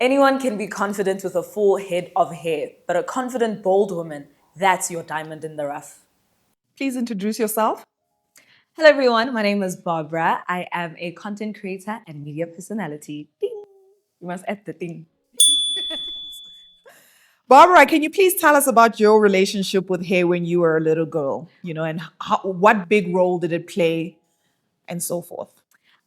Anyone can be confident with a full head of hair, but a confident, bold woman, that's your diamond in the rough. Please introduce yourself. Hello, everyone. My name is Barbara. I am a content creator and media personality. Ding! You must add the thing. Barbara, can you please tell us about your relationship with hair when you were a little girl, and what big role did it play and so forth?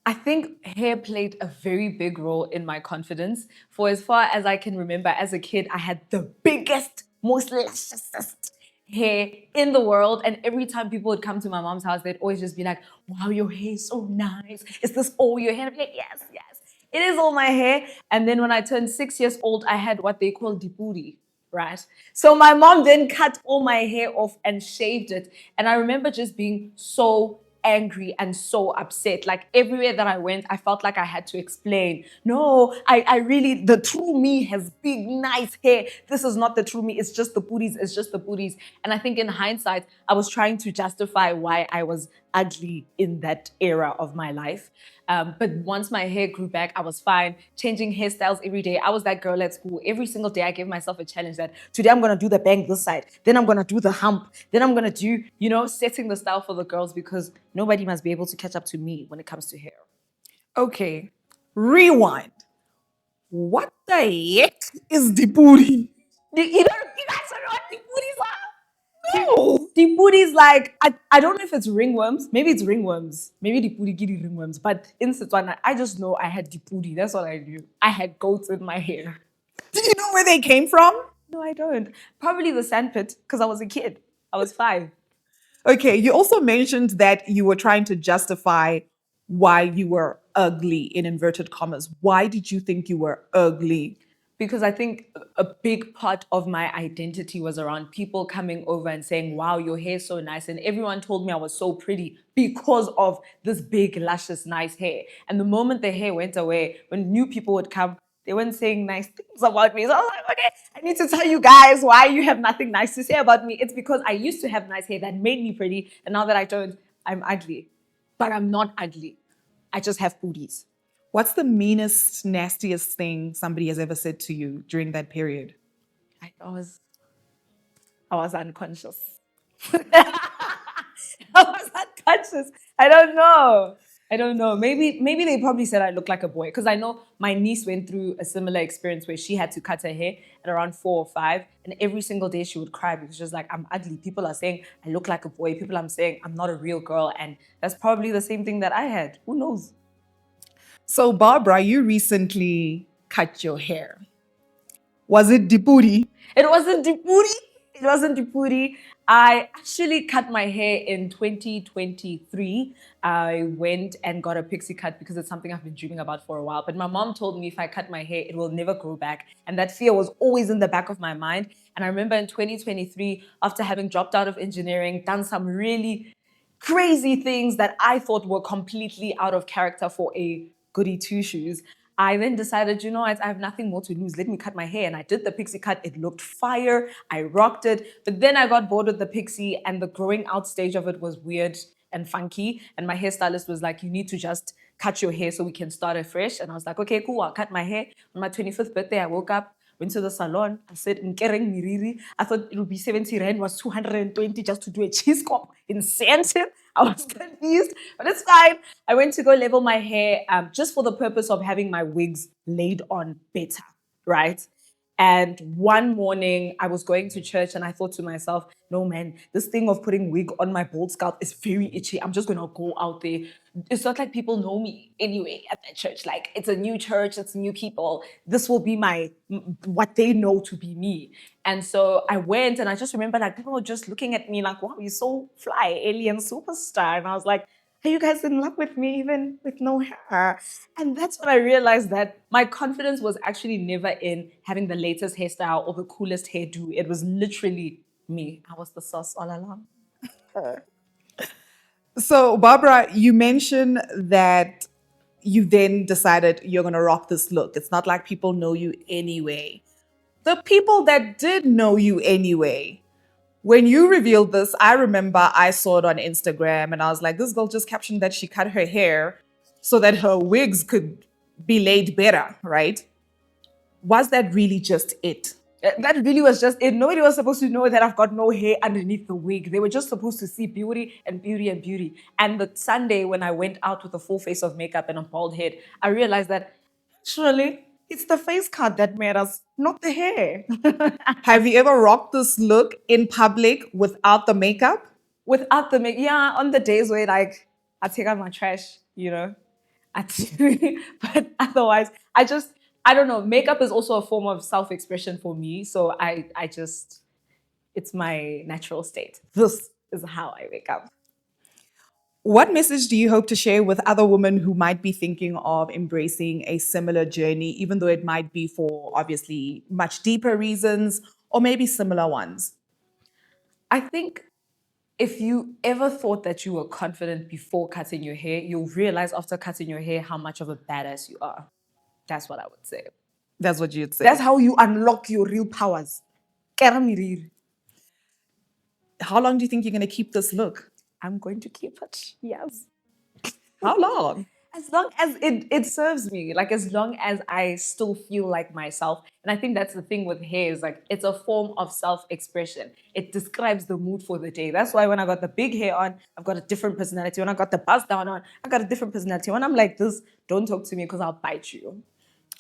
I think hair played a very big role in my confidence. For as far as I can remember, as a kid, I had the biggest, most lusciousest hair in the world. And every time people would come to my mom's house, they'd always just be like, wow, your hair is so nice. Is this all your hair? I'm like, yes, yes, it is all my hair. And then when I turned 6 years old, I had what they call dipuri. Right. So my mom then cut all my hair off and shaved it. And I remember just being so angry and so upset. Like everywhere that I went, I felt like I had to explain. No, I really, the true me has big, nice hair. This is not the true me. It's just the booties. It's just the booties. And I think in hindsight, I was trying to justify why I was ugly in that era of my life. But once my hair grew back, I was fine. Changing hairstyles every day. I was that girl at school. Every single day, I gave myself a challenge that today I'm going to do the bang this side. Then I'm going to do the hump. Then I'm going to do, setting the style for the girls because nobody must be able to catch up to me when it comes to hair. Okay, rewind. What the heck is the booty? You guys don't know what the booties are? No. The booties like, I don't know if it's ringworms. Maybe it's ringworms. Maybe the booty giddy ringworms. But in Setswana, I just know I had the booty. That's all I knew. I had goats in my hair. Did you know where they came from? No, I don't. Probably the sandpit because I was a kid. I was 5. Okay, you also mentioned that you were trying to justify why you were ugly in inverted commas. Why did you think you were ugly? Because I think a big part of my identity was around people coming over and saying, wow, your hair's so nice. And everyone told me I was so pretty because of this big, luscious, nice hair. And the moment the hair went away, when new people would come, they weren't saying nice things about me. So I was like, okay, I need to tell you guys why you have nothing nice to say about me. It's because I used to have nice hair that made me pretty. And now that I don't, I'm ugly. But I'm not ugly. I just have booties. What's the meanest, nastiest thing somebody has ever said to you during that period? I was unconscious. I was unconscious. I don't know. Maybe they probably said I look like a boy because I know my niece went through a similar experience where she had to cut her hair at around 4 or 5, and every single day she would cry because she was like, "I'm ugly." People are saying I look like a boy. People are saying I'm not a real girl, and that's probably the same thing that I had. Who knows? So, Barbara, you recently cut your hair. Was it Dipuri? It wasn't Dipuri. It wasn't Dipuri. I actually cut my hair in 2023. I went and got a pixie cut because it's something I've been dreaming about for a while. But my mom told me if I cut my hair, it will never grow back. And that fear was always in the back of my mind. And I remember in 2023, after having dropped out of engineering, done some really crazy things that I thought were completely out of character for a goody two shoes. I then decided, you know what, I have nothing more to lose. Let me cut my hair. And I did the pixie cut. It looked fire. I rocked it. But then I got bored with the pixie and the growing out stage of it was weird and funky. And my hairstylist was like, you need to just cut your hair so we can start afresh. And I was like, okay, cool. I'll cut my hair. On my 25th birthday, I woke up, went to the salon. I said, Nkereng Miriri. I thought it would be 70 Rand, was 220 just to do a cheese cop incentive. I was confused, but it's fine. I went to go level my hair just for the purpose of having my wigs laid on better, right? And one morning I was going to church and I thought to myself, no man, this thing of putting wig on my bald scalp is very itchy. I'm just gonna go out there. It's not like people know me anyway at that church. Like it's a new church, it's new people. This will be my what they know to be me. And so I went and I just remember like people were just looking at me like, wow, you're so fly, alien superstar. And I was like, are you guys in love with me even with no hair? And that's when I realized that my confidence was actually never in having the latest hairstyle or the coolest hairdo. It was literally me. I was the sauce all along. So, Barbara, you mentioned that you then decided you're going to rock this look. It's not like people know you anyway. The people that did know you anyway, when you revealed this, I remember I saw it on Instagram and I was like, this girl just captioned that she cut her hair so that her wigs could be laid better, right? Was that really just it? That really was just it. Nobody was supposed to know that I've got no hair underneath the wig. They were just supposed to see beauty and beauty and beauty. And the Sunday when I went out with a full face of makeup and a bald head, I realized that surely it's the face cut that matters, not the hair. Have you ever rocked this look in public without the makeup? Without the make, yeah, on the days where like I take out my trash, you know, I do. But otherwise, I don't know. Makeup is also a form of self-expression for me, so I just it's my natural state. This is how I wake up. What message do you hope to share with other women who might be thinking of embracing a similar journey, even though it might be for obviously much deeper reasons or maybe similar ones? I think if you ever thought that you were confident before cutting your hair, you'll realize after cutting your hair how much of a badass you are. That's what I would say. That's what you'd say. That's how you unlock your real powers. Kera miriri. How long do you think you're going to keep this look? I'm going to keep it. Yes. How long? As long as it serves me, like as long as I still feel like myself. And I think that's the thing with hair is like it's a form of self-expression. It describes the mood for the day. That's why when I got the big hair on, I've got a different personality. When I got the buzz down on, I got a different personality. When I'm like this, don't talk to me because I'll bite you.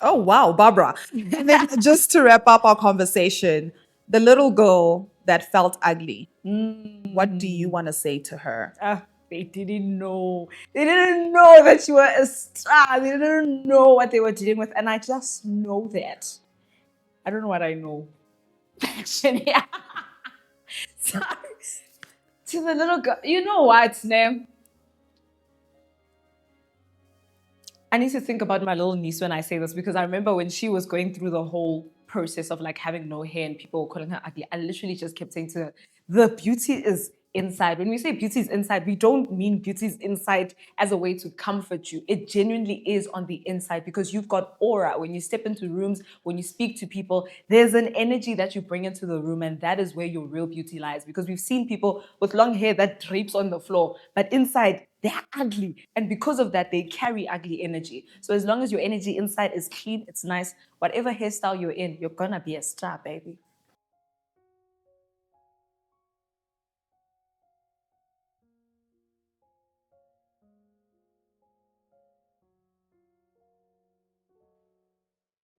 Oh, wow, Barbara. And then just to wrap up our conversation, the little girl that felt ugly, what do you want to say to her? They didn't know. They didn't know that you were a star. They didn't know what they were dealing with. And I just know that. I don't know what I know. Actually, sorry. To the little girl, you know what, name? I need to think about my little niece when I say this because I remember when she was going through the whole process of like having no hair and people were calling her ugly. I literally just kept saying to her, the beauty is inside. When we say beauty is inside, we don't mean beauty is inside as a way to comfort you. It genuinely is on the inside because you've got aura. When you step into rooms, when you speak to people, there's an energy that you bring into the room, and that is where your real beauty lies. Because we've seen people with long hair that drapes on the floor, but inside they're ugly. And because of that, they carry ugly energy. So as long as your energy inside is clean, it's nice, whatever hairstyle you're in, you're gonna be a star, baby.